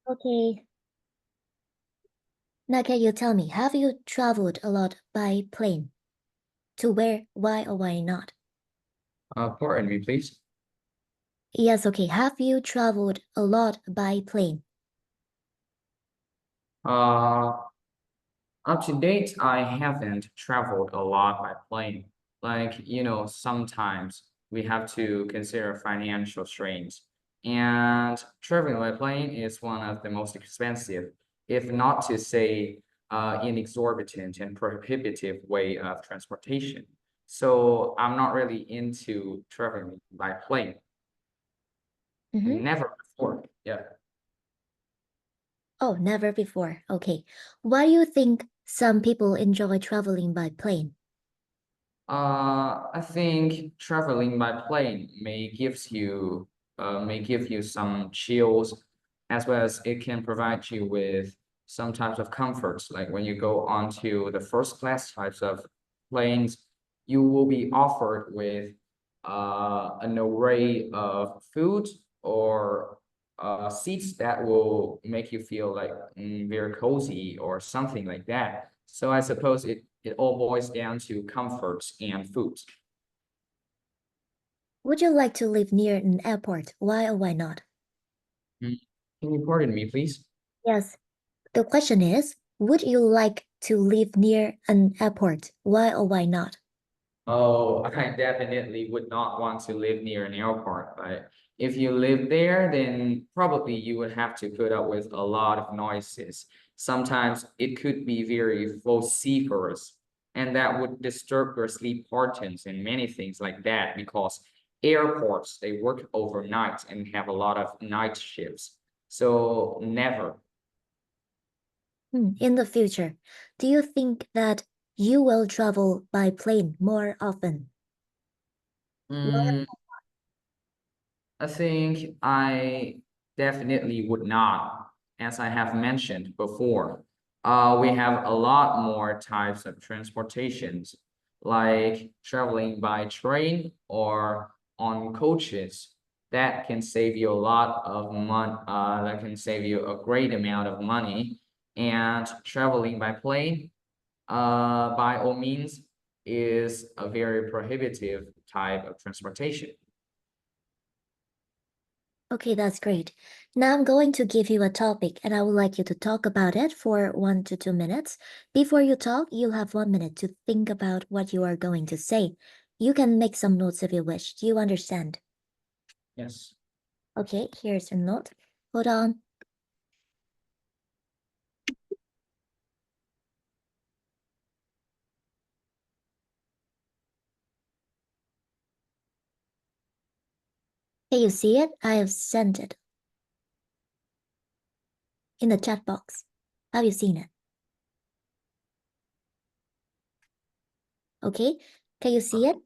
Okay. Now can you tell me, have you traveled a lot by plane? To where, why or why not? Pardon me, please. Yes, okay. Have you traveled a lot by plane? Uh, Up to date, I haven't traveled a lot by plane. Sometimes we have to consider financial strains. And traveling by plane is one of the most expensive, if not to say, inexorbitant and prohibitive way of transportation. So I'm not really into traveling by plane. Mm-hmm. Never before. Yeah. Oh, never before. Okay. Why do you think some people enjoy traveling by plane? I think traveling by plane may give you some chills, as well as it can provide you with some types of comforts. Like when you go onto the first class types of planes, you will be offered with an array of food or seats that will make you feel like very cozy or something like that. So I suppose it all boils down to comforts and food. Would you like to live near an airport? Why or why not? Mm. Can you pardon me, please? Yes. The question is, would you like to live near an airport? Why or why not? Oh, I definitely would not want to live near an airport, but if you live there, then probably you would have to put up with a lot of noises. Sometimes it could be very vociferous, and that would disturb your sleep patterns and many things like that because airports, they work overnight and have a lot of night shifts. So never. In the future, do you think that you will travel by plane more often? Why? Mm, I think I definitely would not, as I have mentioned before. We have a lot more types of transportations, like traveling by train or on coaches. That can save you a lot of money. That can save you a great amount of money. And traveling by plane, by all means, is a very prohibitive type of transportation. Okay, that's great. Now I'm going to give you a topic and I would like you to talk about it for 1 to 2 minutes. Before you talk, you'll have 1 minute to think about what you are going to say. You can make some notes if you wish. Do you understand? Yes. Okay, here's your note. Hold on. Can you see it? I have sent it in the chat box. Have you seen it? Okay, can you see it?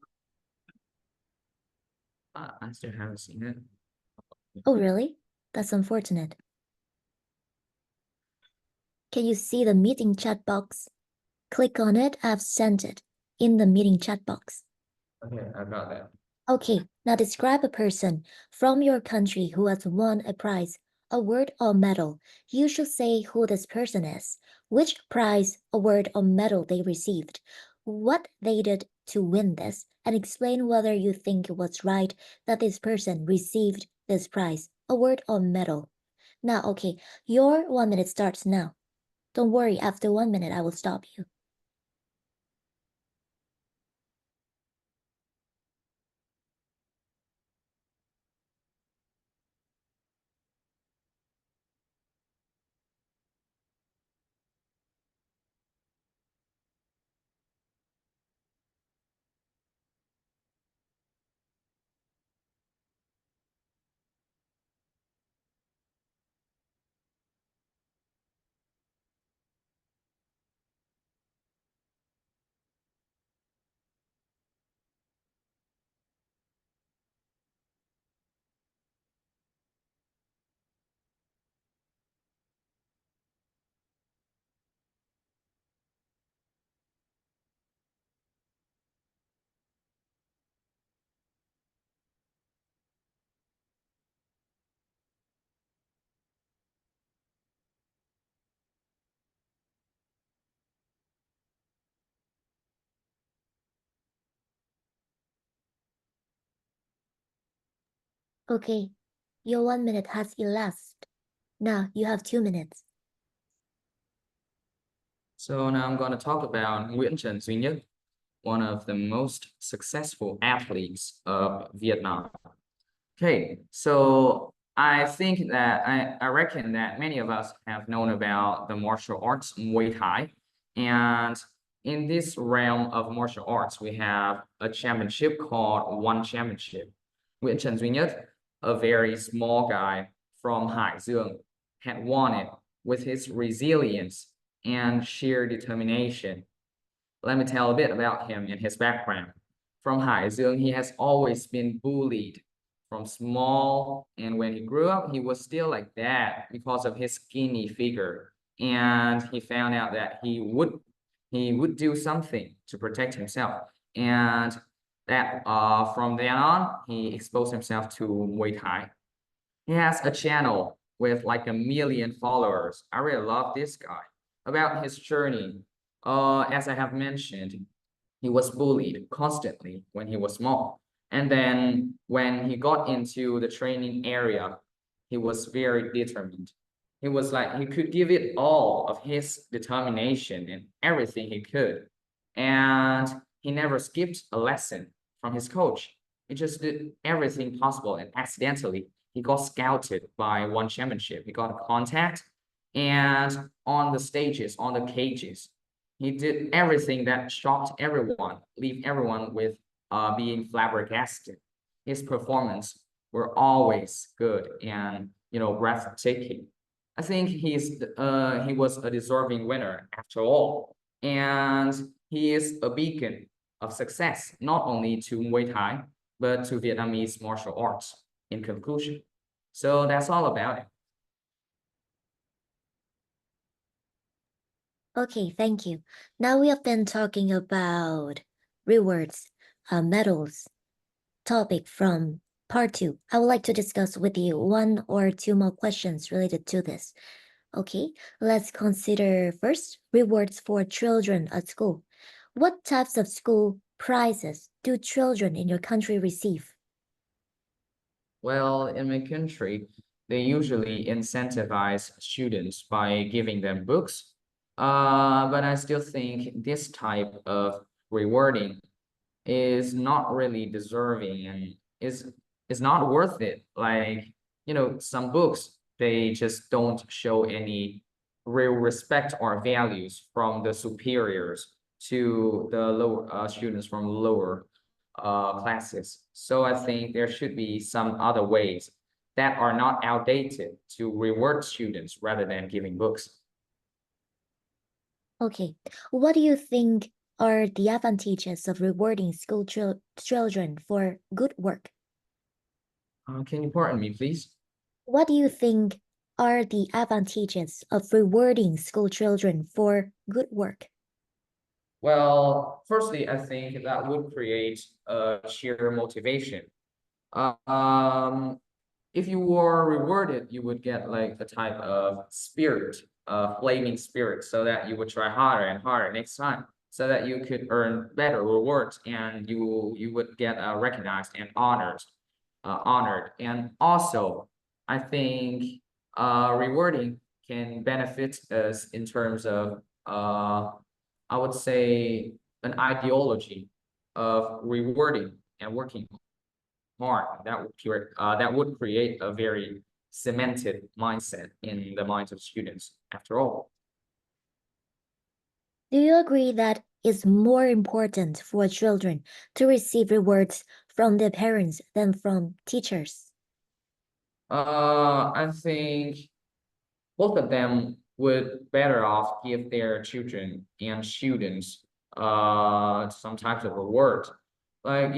I still haven't seen it. Oh, really? That's unfortunate. Can you see the meeting chat box? Click on it. I've sent it in the meeting chat box. Okay, I got that. Okay, now describe a person from your country who has won a prize, award, or medal. You should say who this person is, which prize, award, or medal they received, what they did to win this, and explain whether you think it was right that this person received this prize, award, or medal. Now, okay, your 1 minute starts now. Don't worry, after 1 minute, I will stop you. Okay, your 1 minute has elapsed. Now you have 2 minutes. So now I'm going to talk about Nguyễn Trần Duy, one of the most successful athletes of Vietnam. Okay, so I think that I reckon that many of us have known about the martial arts Muay Thai. And in this realm of martial arts, we have a championship called One Championship. Nguyễn Trần Duy, a very small guy from Hải Dương, had won it with his resilience and sheer determination. Let me tell a bit about him and his background. From Hải Dương, he has always been bullied from small, and when he grew up, he was still like that because of his skinny figure. And he found out that he would do something to protect himself. And that from then on, he exposed himself to Muay Thai. He has a channel with like 1 million followers. I really love this guy. About his journey, as I have mentioned, he was bullied constantly when he was small. And then when he got into the training area, he was very determined. He was like, he could give it all of his determination and everything he could. And he never skipped a lesson from his coach. He just did everything possible, and accidentally he got scouted by One Championship. He got a contact, and on the stages, on the cages, he did everything that shocked everyone, leave everyone with being flabbergasted. His performance were always good and breathtaking. I think he was a deserving winner after all, and he is a beacon of success not only to Muay Thai but to Vietnamese martial arts. In conclusion, so that's all about it. Okay, thank you. Now we have been talking about rewards, medals, topic from part 2. I would like to discuss with you 1 or 2 more questions related to this. Okay, let's consider first rewards for children at school. What types of school prizes do children in your country receive? Well, in my country, they usually incentivize students by giving them books. But I still think this type of rewarding is not really deserving and is not worth it. Like, some books, they just don't show any real respect or values from the superiors to the lower students from lower classes. So I think there should be some other ways that are not outdated to reward students rather than giving books. Okay, what do you think are the advantages of rewarding school children for good work? Can you pardon me, please? What do you think are the advantages of rewarding school children for good work? Well, firstly, I think that would create a sheer motivation. Um, if you were rewarded, you would get like a type of spirit, flaming spirit, so that you would try harder and harder next time, so that you could earn better rewards and you would get recognized and honored. And also, I think rewarding can benefit us in terms of I would say an ideology of rewarding and working hard. That would create a very cemented mindset in the minds of students, after all. Do you agree that it's more important for children to receive rewards from their parents than from teachers? I think both of them would better off give their children and students some types of reward. Like,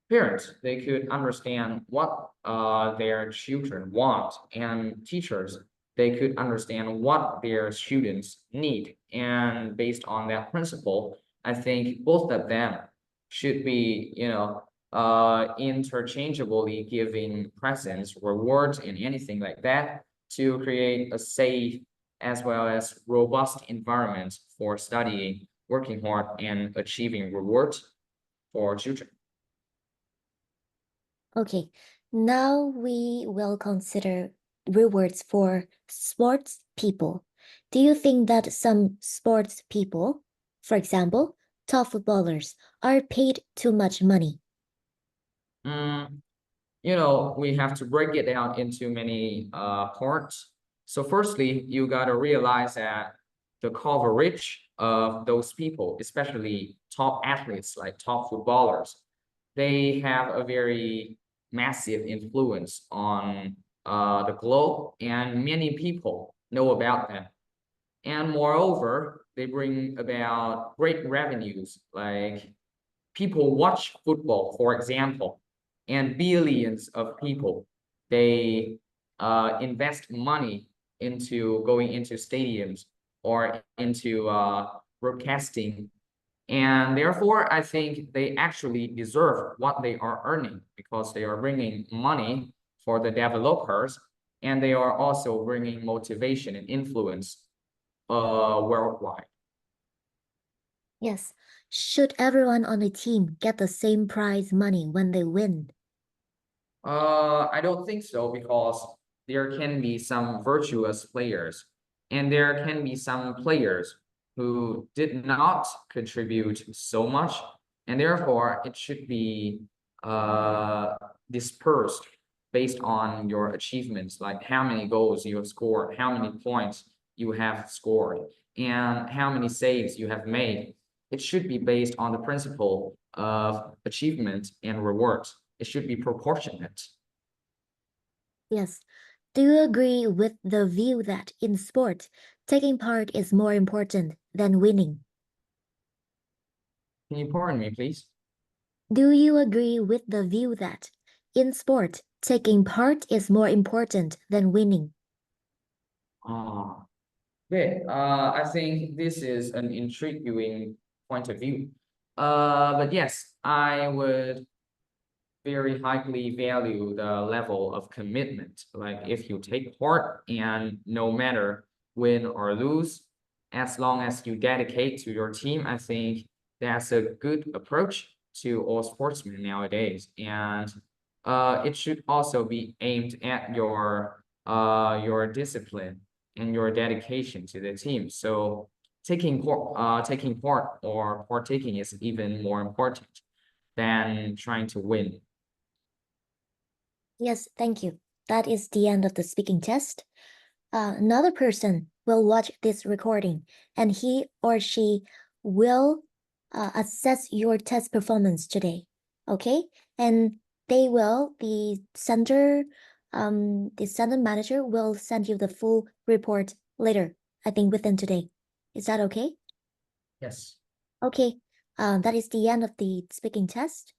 parents, they could understand what their children want, and teachers, they could understand what their students need. And based on that principle, I think both of them should be, interchangeably giving presents, rewards, and anything like that to create a safe as well as robust environment for studying, working hard, and achieving rewards for children. Okay, Now we will consider rewards for sports people. Do you think that some sports people, for example, top footballers, are paid too much money? We have to break it down into many parts. So firstly, you got to realize that the coverage of those people, especially top athletes like top footballers, they have a very massive influence on the globe, and many people know about them. And moreover, they bring about great revenues, like people watch football, for example, and billions of people, they invest money into going into stadiums or into broadcasting. And therefore, I think they actually deserve what they are earning, because they are bringing money for the developers, and they are also bringing motivation and influence worldwide. Yes. Should everyone on the team get the same prize money when they win? I don't think so, because there can be some virtuous players, and there can be some players who did not contribute so much, and therefore it should be dispersed based on your achievements, like how many goals you have scored, how many points you have scored, and how many saves you have made. It should be based on the principle of achievement and rewards. It should be proportionate. Yes. Do you agree with the view that in sport, taking part is more important than winning? Can you pardon me, please? Do you agree with the view that in sport, taking part is more important than winning? Ah, great. I think this is an intriguing point of view. But yes, I would very highly value the level of commitment. Like if you take part, and no matter win or lose, as long as you dedicate to your team, I think that's a good approach to all sportsmen nowadays. And it should also be aimed at your discipline and your dedication to the team. So taking part or partaking is even more important than trying to win. Yes, thank you. That is the end of the speaking test. Another person will watch this recording and he or she will assess your test performance today. Okay? And the center manager will send you the full report later, I think within today. Is that okay? Yes. Okay. That is the end of the speaking test.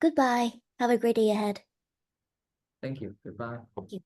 Goodbye. Have a great day ahead. Thank you. Goodbye. Thank you.